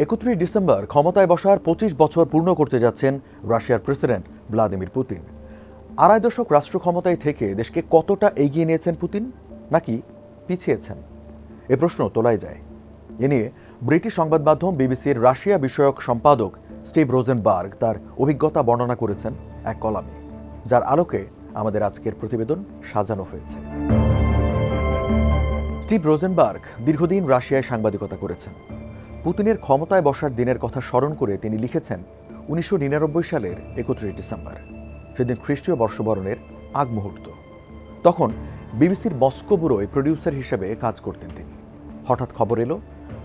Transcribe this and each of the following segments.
31 December ক্ষমতায় বসার 25 বছর পূর্ণ করতে যাচ্ছেন রাশিয়ার প্রেসিডেন্ট ভ্লাদিমির পুতিন। আড়াই দশক রাষ্ট্র ক্ষমতায় থেকে দেশকে কতটা এগিয়ে নিয়েছেন পুতিন, নাকি পিছিয়েছেন, এ প্রশ্ন তোলাই যায়। এ নিয়ে ব্রিটিশ সংবাদ মাধ্যম বিবিসির রাশিয়া বিষয়ক সম্পাদক স্টিভ রোজেনবার্গ তার অভিজ্ঞতা বর্ণনা করেছেন এক কলামে, যার আলোকে আমাদের আজকের প্রতিবেদন সাজানো হয়েছে। স্টিভ রোজেনবার্গ দীর্ঘদিন রাশিয়ায় সাংবাদিকতা করেছেন। পুতিনের ক্ষমতায় বসার দিনের কথা স্মরণ করে তিনি লিখেছেন, 1999 সালের 31 ডিসেম্বর, সেদিন খ্রিস্টীয় বর্ষবরণের আগ মুহূর্ত। তখন বিবিসির মস্কো ব্যুরোয় প্রডিউসার হিসেবে কাজ করতেন তিনি। হঠাৎ খবর এলো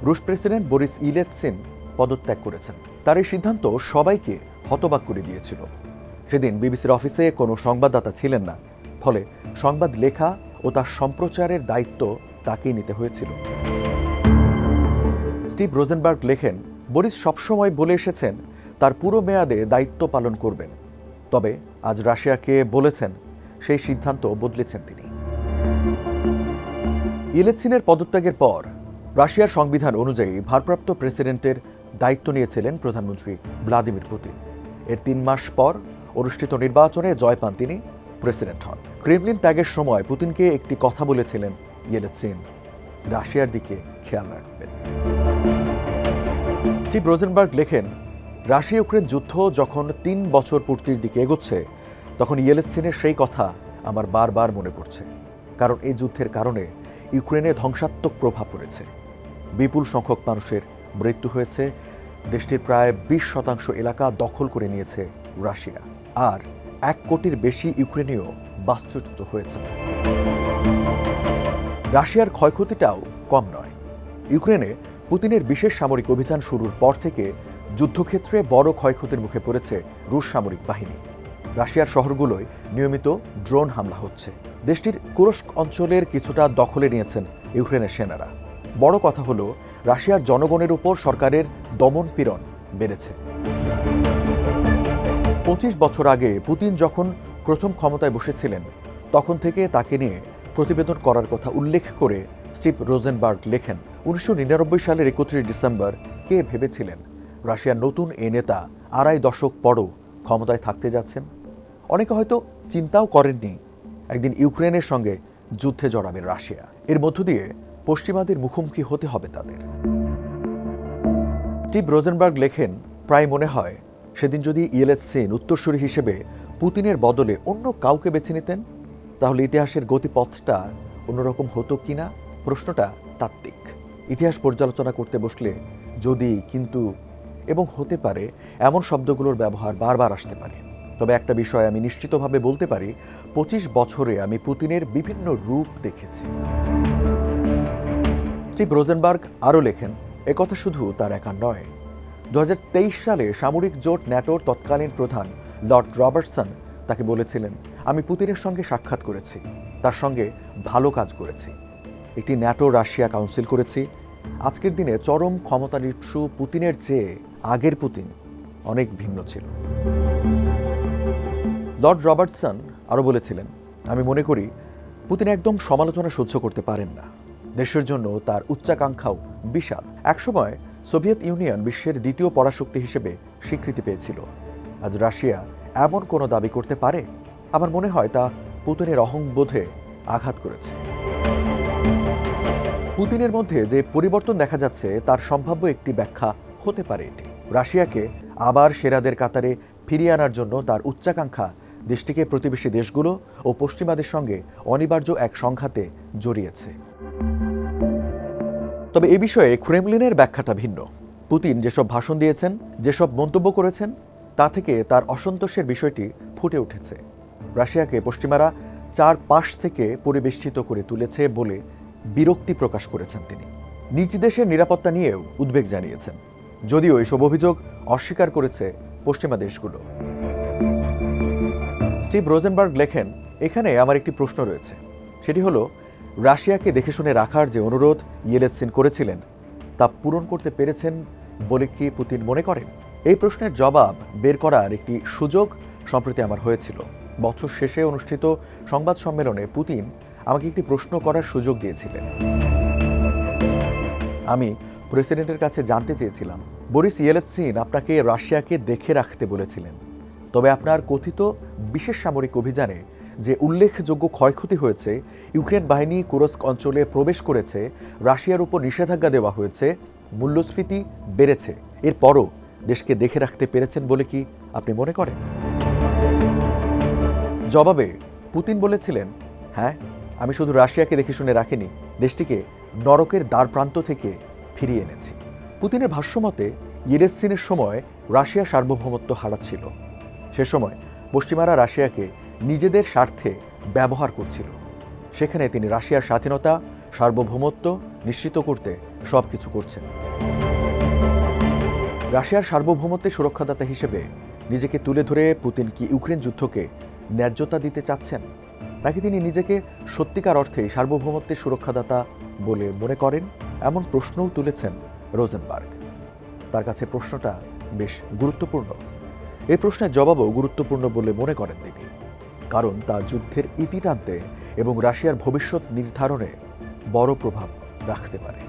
রুশ প্রেসিডেন্ট বরিস ইয়েলৎসিন পদত্যাগ করেছেন। তার এই সিদ্ধান্ত সবাইকে হতবাক করে দিয়েছিল। সেদিন বিবিসির অফিসে কোনো সংবাদদাতা ছিলেন না, ফলে সংবাদ লেখা ও তার সম্প্রচারের দায়িত্ব তাকেই নিতে হয়েছিল। স্টিভ রোজেনবার্গ লেখেন, বরিস সবসময় বলে এসেছেন তার পুরো মেয়াদে দায়িত্ব পালন করবেন, তবে আজ রাশিয়াকে বলেছেন সেই সিদ্ধান্ত বদলেছেন তিনি। ইয়েলৎসিনের পদত্যাগের পর রাশিয়ার সংবিধান অনুযায়ী ভারপ্রাপ্ত প্রেসিডেন্টের দায়িত্ব নিয়েছিলেন প্রধানমন্ত্রী ভ্লাদিমির পুতিন। এর 3 মাস পর অনুষ্ঠিত নির্বাচনে জয় পান তিনি, প্রেসিডেন্ট হন। ক্রেমলিন ত্যাগের সময় পুতিনকে একটি কথা বলেছিলেন ইয়েলৎসিন, রাশিয়ার দিকে খেয়াল রাখবেন। স্টিভ রোজেনবার্গ লেখেন, রাশিয়া ইউক্রেন যুদ্ধ যখন 3 বছর পূর্তির দিকে এগোচ্ছে, তখন ইয়েলৎসিনের সেই কথা আমার বারবার মনে পড়ছে। কারণ এই যুদ্ধের কারণে ইউক্রেনে ধ্বংসাত্মক প্রভাব পড়েছে। বিপুল সংখ্যক মানুষের মৃত্যু হয়েছে, দেশটির প্রায় 20% এলাকা দখল করে নিয়েছে রাশিয়া, আর 1 কোটির বেশি ইউক্রেনীয় বাস্তুচ্যুত হয়েছে। রাশিয়ার ক্ষয়ক্ষতিটাও কম নয়। ইউক্রেনে পুতিনের বিশেষ সামরিক অভিযান শুরুর পর থেকে যুদ্ধক্ষেত্রে বড় ক্ষয়ক্ষতির মুখে পড়েছে রুশ সামরিক বাহিনী। রাশিয়ার শহরগুলোয় নিয়মিত ড্রোন হামলা হচ্ছে। দেশটির কুরস্ক অঞ্চলের কিছুটা দখলে নিয়েছেন ইউক্রেনের সেনারা। বড় কথা হলো, রাশিয়ার জনগণের উপর সরকারের দমন-পীড়ন বেড়েছে। 25 বছর আগে পুতিন যখন প্রথম ক্ষমতায় বসেছিলেন, তখন থেকে তাকে নিয়ে প্রতিবেদন করার কথা উল্লেখ করে স্টিভ রোজেনবার্গ লেখেন, 1999 সালের 31 ডিসেম্বর কে ভেবেছিলেন রাশিয়ার নতুন এই নেতা আড়াই দশক পরও ক্ষমতায় থাকতে যাচ্ছেন? অনেকে হয়তো চিন্তাও করেননি একদিন ইউক্রেনের সঙ্গে যুদ্ধে জড়াবে রাশিয়া। এর মধ্য দিয়ে পশ্চিমাদের মুখোমুখি হতে হবে তাদের। স্টিভ রোজেনবার্গ লেখেন, প্রায় মনে হয় সেদিন যদি ইয়েলৎসিন উত্তরসূরি হিসেবে পুতিনের বদলে অন্য কাউকে বেছে নিতেন, তাহলে ইতিহাসের গতিপথটা অন্যরকম হতো কিনা। প্রশ্নটা তাত্ত্বিক। ইতিহাস পর্যালোচনা করতে বসলে যদি, কিন্তু এবং হতে পারে এমন শব্দগুলোর ব্যবহার বারবার আসতে পারে। তবে একটা বিষয় আমি নিশ্চিতভাবে বলতে পারি, 25 বছরে আমি পুতিনের বিভিন্ন রূপ দেখেছি। স্টিভ রোজেনবার্গ আরও লেখেন, একথা শুধু তার একা নয়। 2023 সালে সামরিক জোট ন্যাটোর তৎকালীন প্রধান লর্ড রবার্টসন তাকে বলেছিলেন, আমি পুতিনের সঙ্গে সাক্ষাৎ করেছি, তার সঙ্গে ভালো কাজ করেছি, একটি ন্যাটো রাশিয়া কাউন্সিল করেছি। আজকের দিনে চরম ক্ষমতালিপ্সু পুতিনের চেয়ে আগের পুতিন অনেক ভিন্ন ছিল। লর্ড রবার্টসন আরও বলেছিলেন, আমি মনে করি পুতিন একদম সমালোচনা সহ্য করতে পারেন না। দেশের জন্য তার উচ্চাকাঙ্ক্ষাও বিশাল। একসময় সোভিয়েত ইউনিয়ন বিশ্বের দ্বিতীয় পরাশক্তি হিসেবে স্বীকৃতি পেয়েছিল। আজ রাশিয়া এমন কোনো দাবি করতে পারে? আমার মনে হয় তা পুতিনের অহংবোধে আঘাত করেছে। পুতিনের মধ্যে যে পরিবর্তন দেখা যাচ্ছে, তার সম্ভাব্য একটি ব্যাখ্যা হতে পারে এটি, রাশিয়াকে আবার সেরাদের কাতারে ফিরিয়ে আনার জন্য তার উচ্চাকাঙ্ক্ষা দেশটিকে প্রতিবেশী দেশগুলো ও পশ্চিমাদের সঙ্গে অনিবার্য এক সংঘাতে জড়িয়েছে। তবে এ বিষয়ে ক্রেমলিনের ব্যাখ্যাটা ভিন্ন। পুতিন যেসব ভাষণ দিয়েছেন, যেসব মন্তব্য করেছেন, তা থেকে তার অসন্তোষের বিষয়টি ফুটে উঠেছে। রাশিয়াকে পশ্চিমারা 4 পাশ থেকে পরিবেষ্টিত করে তুলেছে বলে বিরক্তি প্রকাশ করেছেন তিনি। নিজ দেশের নিরাপত্তা নিয়েও উদ্বেগ জানিয়েছেন, যদিও এসব অভিযোগ অস্বীকার করেছে পশ্চিমা দেশগুলো। স্টিভ রোজেনবার্গ লেখেন, এখানে আমার একটি প্রশ্ন রয়েছে, সেটি হলো, রাশিয়াকে দেখে শুনে রাখার যে অনুরোধ ইয়েলৎসিন করেছিলেন, তা পূরণ করতে পেরেছেন বলে কি পুতিন মনে করেন? এই প্রশ্নের জবাব বের করার একটি সুযোগ সম্প্রতি আমার হয়েছিল। বছর শেষে অনুষ্ঠিত সংবাদ সম্মেলনে পুতিন আমাকে একটি প্রশ্ন করার সুযোগ দিয়েছিলেন। আমি প্রেসিডেন্টের কাছে জানতে চেয়েছিলাম, বরিস ইয়েলৎসিন আপনাকে রাশিয়াকে দেখে রাখতে বলেছিলেন, তবে আপনার কথিত বিশেষ সামরিক অভিযানে যে উল্লেখযোগ্য ক্ষয়ক্ষতি হয়েছে, ইউক্রেন বাহিনী কুরস্ক অঞ্চলে প্রবেশ করেছে, রাশিয়ার উপর নিষেধাজ্ঞা দেওয়া হয়েছে, মূল্যস্ফীতি বেড়েছে, এরপরও দেশকে দেখে রাখতে পেরেছেন বলে কি আপনি মনে করেন? জবাবে পুতিন বলেছিলেন, হ্যাঁ, আমি শুধু রাশিয়াকে দেখে শুনে রাখিনি, দেশটিকে নরকের দ্বারপ্রান্ত থেকে ফিরিয়ে এনেছি। পুতিনের ভাষ্যমতে ইয়েলৎসিনের সময় রাশিয়া সার্বভৌমত্ব হারাচ্ছিল। সে সময় পশ্চিমারা রাশিয়াকে নিজেদের স্বার্থে ব্যবহার করছিল। সেখানে তিনি রাশিয়ার স্বাধীনতা, সার্বভৌমত্ব নিশ্চিত করতে সবকিছু করছেন। রাশিয়ার সার্বভৌমত্বের সুরক্ষাদাতা হিসেবে নিজেকে তুলে ধরে পুতিন কি ইউক্রেন যুদ্ধকে ন্যায্যতা দিতে চাচ্ছেন, নাকি তিনি নিজেকে সত্যিকার অর্থে সার্বভৌমত্বের সুরক্ষাদাতা বলে মনে করেন? এমন প্রশ্নও তুলেছেন রোজেনবার্গ। তার কাছে প্রশ্নটা বেশ গুরুত্বপূর্ণ। এই প্রশ্নের জবাবও গুরুত্বপূর্ণ বলে মনে করেন তিনি, কারণ তা যুদ্ধের ইতি টানতে এবং রাশিয়ার ভবিষ্যৎ নির্ধারণে বড় প্রভাব রাখতে পারে।